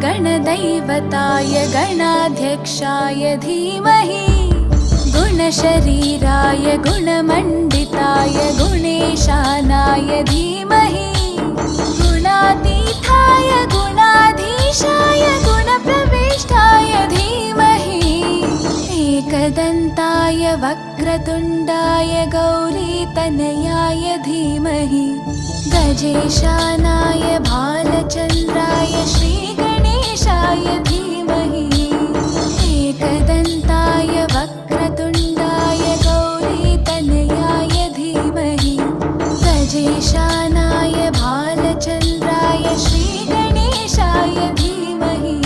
गणदैवताय गणाध्यक्षाय धीमहि गुणशरीराय गुणमण्डिताय गुणेशानाय धीमहि गुणातीताय गुणाधीशाय गुणप्रविष्टाय धीमहि एकदन्ताय वक्रतुण्डाय गौरीतनयाय धीमहि गजेशानाय भालचन्द्राय श्रीगणेशाय धीमहि एकदन्ताय वक्रतुण्डाय गौरीतनयाय धीमहि गजेशानाय भालचन्द्राय श्रीगणेशाय धीमहि।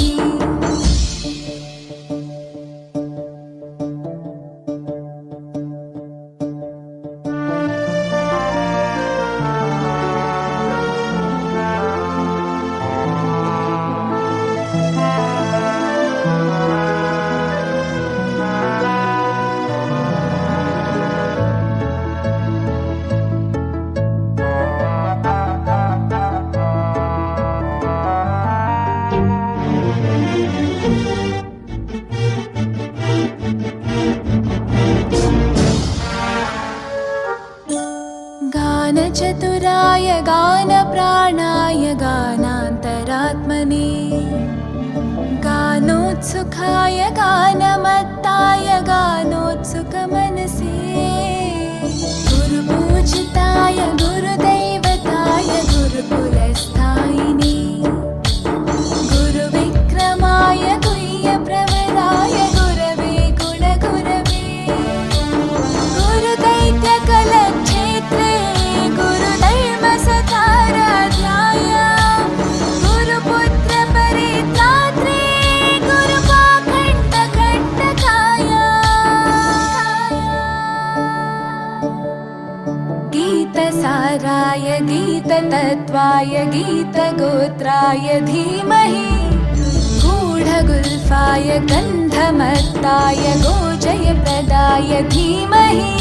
गानचतुराय गानप्राणाय गानान्तरात्मने गानोत्सुकाय गानमत्ताय गानोत्सुकमनसे गुरुपूजिताय गुरुदैवताय गुरुकुलस्थायिने गुरुविक्रमाय गुह्यप्रवराय गुरवे गुणगुरवे गुरुदैत्यकलक्षेत्रे गुरुधर्मसताराध्याय गुरुपुत्रपरित्रात्रे गुरुपाखण्डखण्डकाय गीतसाराय गीततत्त्वाय गीतगोत्राय धीमहि गूढगुल्फाय गन्धमत्ताय गोजयप्रदाय धीमहि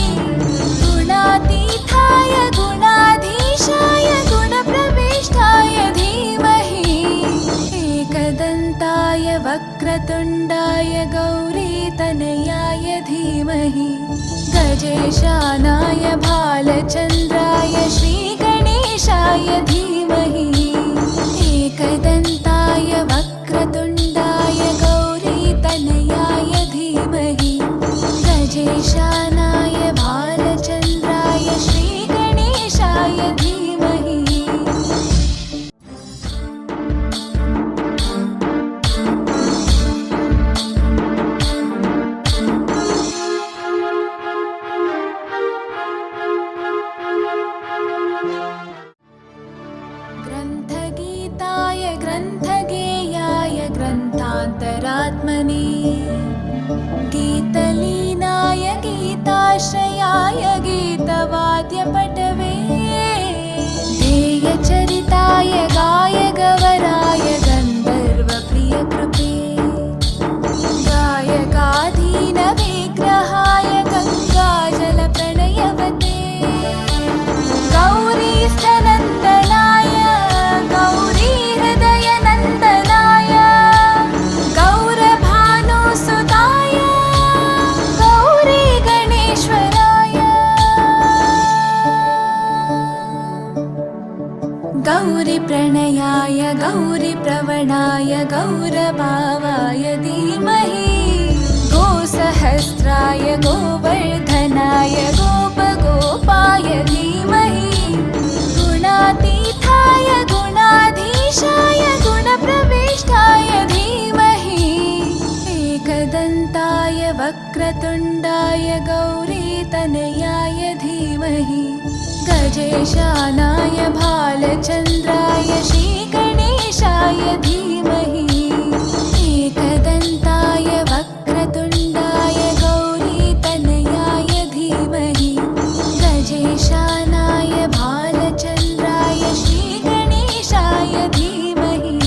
गुणातीताय गुणाधीशाय गुणप्रविष्टाय धीमहि एकदन्ताय वक्रतुण्डाय गौरीतनयाय धीमहि गजेशानाय भालचन्द्राय श्रीगणेशाय धीमहि एकदन्ताय वक्रतुण्डाय गौरीतनयाय धीमहि गजेशानाय भालचन्द्राय श्रीगणेशाय धीमहि। ग्रन्थगीताय ग्रन्थगेयाय ग्रन्थान्तरात्मने गीतलीनाय गीताश्रयाय गीतवाद्यपटवे ध्येयचरिताय गायगवराय गन्धर्वप्रियकृपे गायकाधीनविग्रहाय गङ्गाजलप्रणयवते गौरीस्थनन्दनाय गौरीहृदयनन्दनाय गौरभानुसुताय गौरीगणेश्वराय गौरीप्रणयाय गौरीप्रवणाय गौरभावाय धीमहि गोसहस्राय गोवर्धनाय गोपगोपाय धीमहि गुणातीताय गुणाधीशाय गुणप्रविष्टाय धीमहि एकदन्ताय वक्रतुण्डाय गौरीतनयाय धीमहि गजेशानाय भालचन्द्राय श्रीगणेशाय धीमहि एकदन्ताय वक्रतुण्डाय गौरीतनयाय धीमहि गजेशानाय भालचन्द्राय श्रीगणेशाय धीमहि।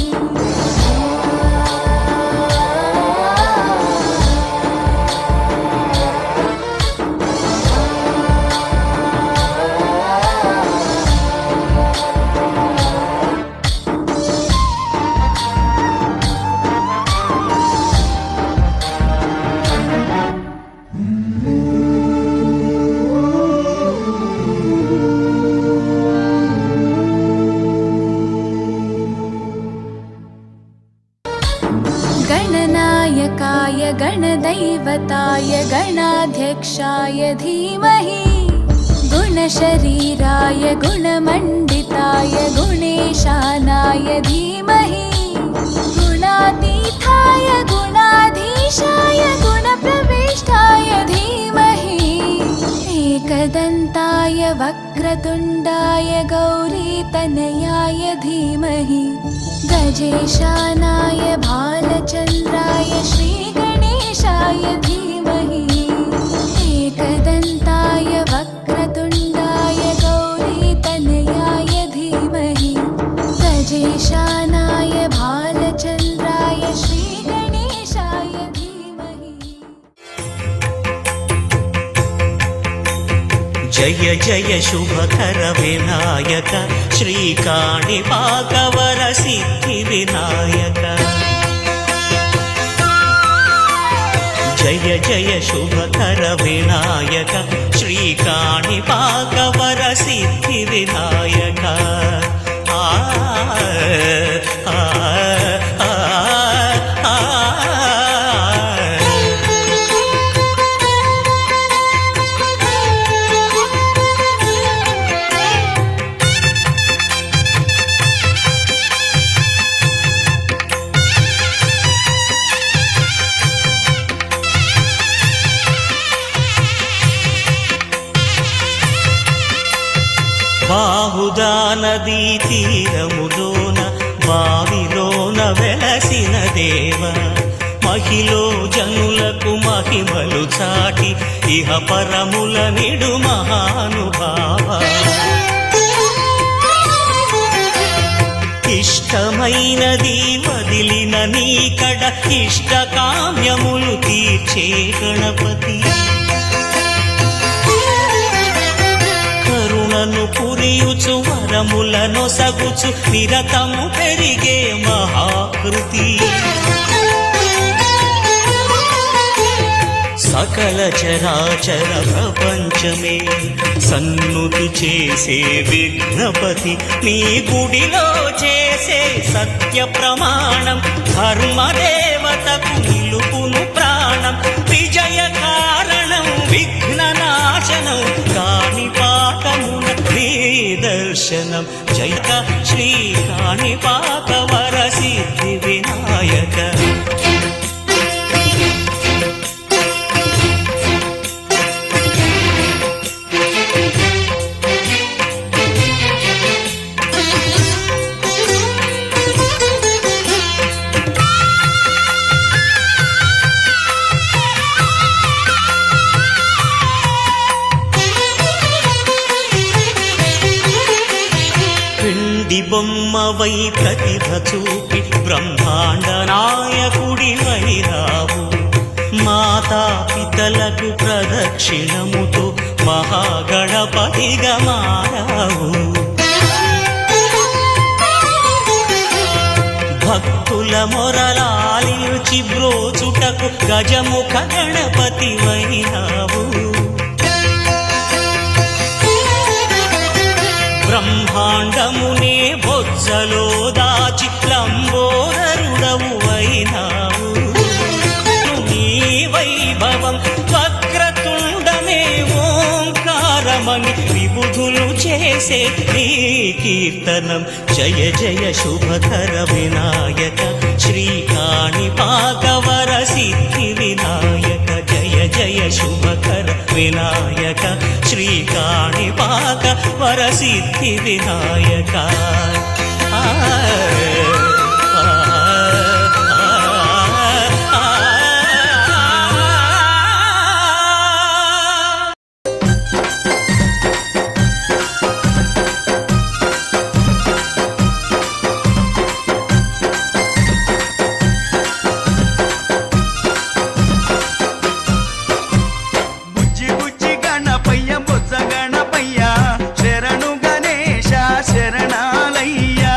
दैवताय गणाध्यक्षाय धीमहि गुणशरीराय गुणमण्डिताय गुणेशानाय धीमहि गुणातीताय गुणाधीशाय गुणप्रविष्टाय धीमहि एकदन्ताय वक्रतुण्डाय गौरीतनयाय धीमहि गजेशानाय भालचन्द्राय श्रीगणेशाय धीमहि एकदन्ताय वक्रतुण्डाय गौरीतनयाय धीमहि गजेशानाय भालचन्द्राय श्रीगणेशाय धीमहि। जय जय शुभकर विनायक श्रीकाणिपाकवर सिद्धि विनायक जय जय शुभकर विनायक श्रीकाणिपाकवर सिद्धि विनायक आ బాహుదా నదీ తీరములోన బావిలోన వెలసిన దేవ మహిలో జనులకు మహిమలు చాటి ఇహ పరముల నిడు మహానుభావ ఇష్టమైనది వదిలిన నీకడ ఇష్ట కామ్యములు తీర్చే గణపతి కరుణను పురియుచు వరములను సగుచు నిరతము పెరిగే మహాకృతి సకల చరాచర ప్రపంచమే సన్నుతి చేసే విఘ్నపతి నీ గుడిలో చేసే సత్య ప్రమాణం ధర్మదేవతకు నిలుపును ప్రాణం విజయ కారణం విఘ్న నాశనం కాణిపాకమున దర్శనం జయ శ్రీ కాణిపాకవర సిద్ధి వినాయక బొమ్మవై ప్రతిభ చూపి బ్రహ్మాండ నాయకుడివై రావు మాతా పితలకు ప్రదక్షిణముతో మహాగణపతిగా మారావు భక్తుల మొరలాలిచి బ్రోచుటకు గజముఖ గణపతి వైనావు బ్రహ్మాండమునే బొజ్జలో దాచి లంబోదరుడవు అయినావు నీ వైభవం వక్రతుండమే ఓంకారమని విబుధులు చేసే నీ కీర్తనం జయ జయ శుభకర వినాయక శ్రీ కాణిపాకవర సిద్ధి వినాయక జయ జయ శుభకర వినాయక శ్రీ కాణిపాకవర సిద్ధి వినాయక శరణు గణేశ శరణాలయ్యా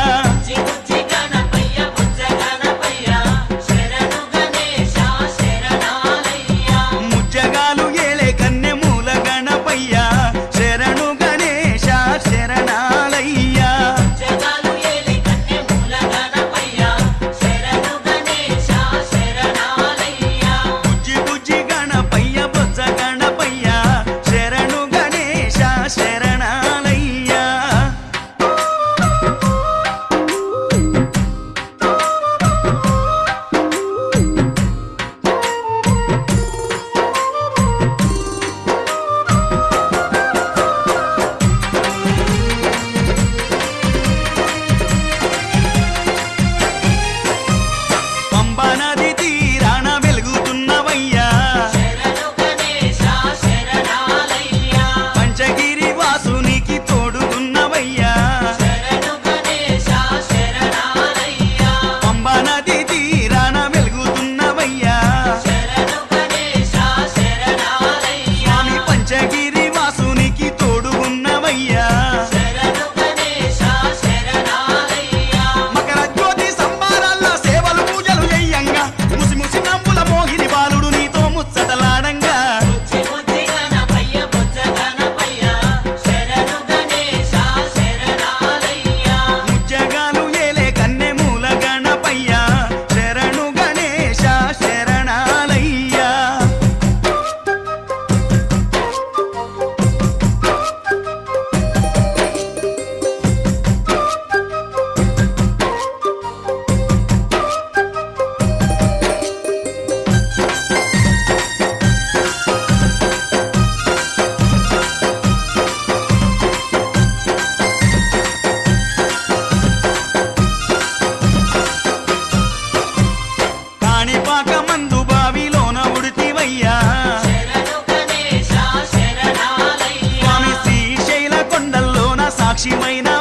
నిలిచిమైన